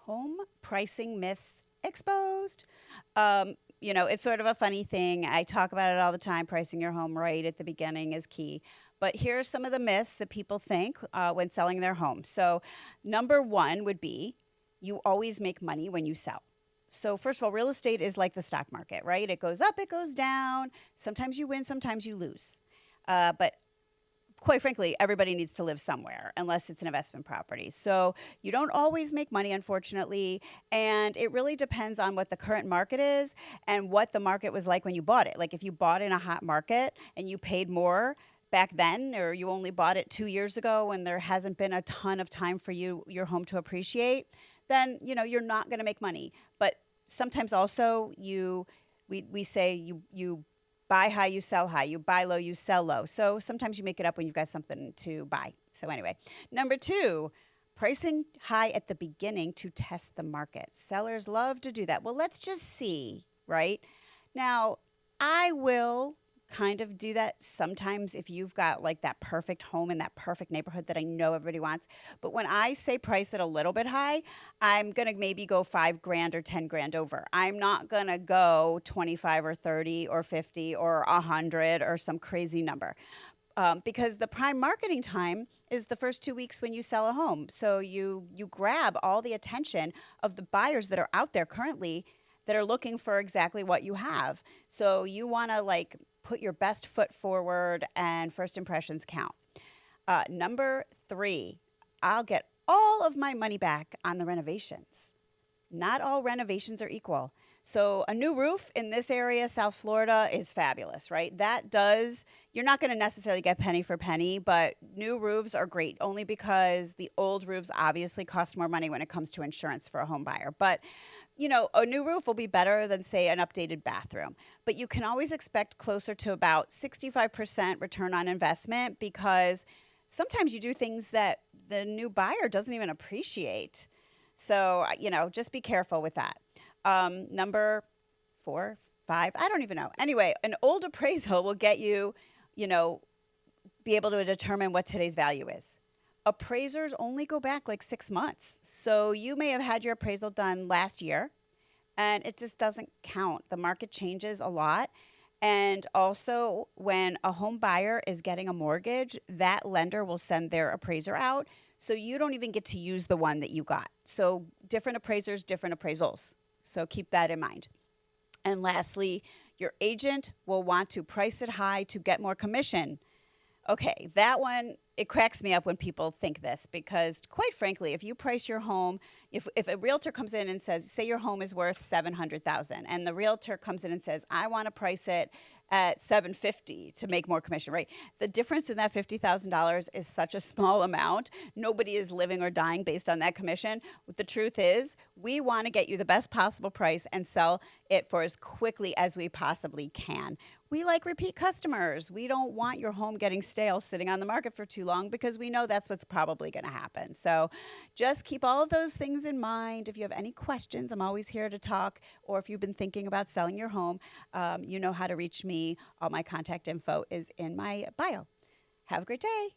Home pricing myths exposed. It's sort of a funny thing. I talk about it all the time. Pricing your home right at the beginning is key. But here are some of the myths that people think when selling their home. So, number one would be you always make money when you sell. So, first of all, real estate is like the stock market, right? It goes up, it goes down. Sometimes you win, sometimes you lose. But quite frankly, everybody needs to live somewhere unless it's an investment property. So you don't always make money, unfortunately. And it really depends on what the current market is and what the market was like when you bought it. Like if you bought in a hot market and you paid more back then, or you only bought it 2 years ago when there hasn't been a ton of time for your home to appreciate, then, you're not going to make money. But sometimes also we say you buy high, you sell high. You buy low, you sell low. So sometimes you make it up when you've got something to buy. So anyway, number two, pricing high at the beginning to test the market. Sellers love to do that. Well, let's just see, right? Now, I will kind of do that sometimes if you've got like that perfect home in that perfect neighborhood that I know everybody wants. But when I say price it a little bit high, I'm going to maybe go 5 grand or 10 grand over. I'm not going to go 25 or 30 or 50 or 100 or some crazy number. Because the prime marketing time is the first 2 weeks when you sell a home. So you grab all the attention of the buyers that are out there currently that are looking for exactly what you have. So you want to like put your best foot forward, and first impressions count. Number three, I'll get all of my money back on the renovations. Not all renovations are equal. So a new roof in this area, South Florida, is fabulous, right? You're not going to necessarily get penny for penny, but new roofs are great only because the old roofs obviously cost more money when it comes to insurance for a home buyer. But a new roof will be better than, say, an updated bathroom. But you can always expect closer to about 65% return on investment because sometimes you do things that the new buyer doesn't even appreciate. So, just be careful with that. Number 4, 5, I don't even know. Anyway, an old appraisal will get you, be able to determine what today's value is. Appraisers only go back like 6 months. So you may have had your appraisal done last year and it just doesn't count. The market changes a lot. And also when a home buyer is getting a mortgage, that lender will send their appraiser out. So you don't even get to use the one that you got. So different appraisers, different appraisals. So keep that in mind. And lastly, your agent will want to price it high to get more commission. Okay, that one, it cracks me up when people think this because quite frankly, if you price your home, if a realtor comes in and says, say your home is worth $700,000 and the realtor comes in and says, I want to price it at $750 to make more commission, right? The difference in that $50,000 is such a small amount. Nobody is living or dying based on that commission. The truth is, we want to get you the best possible price and sell it for as quickly as we possibly can. We like repeat customers. We don't want your home getting stale sitting on the market for too long because we know that's what's probably going to happen. So just keep all of those things in mind. If you have any questions, I'm always here to talk. Or if you've been thinking about selling your home, you know how to reach me. All my contact info is in my bio. Have a great day.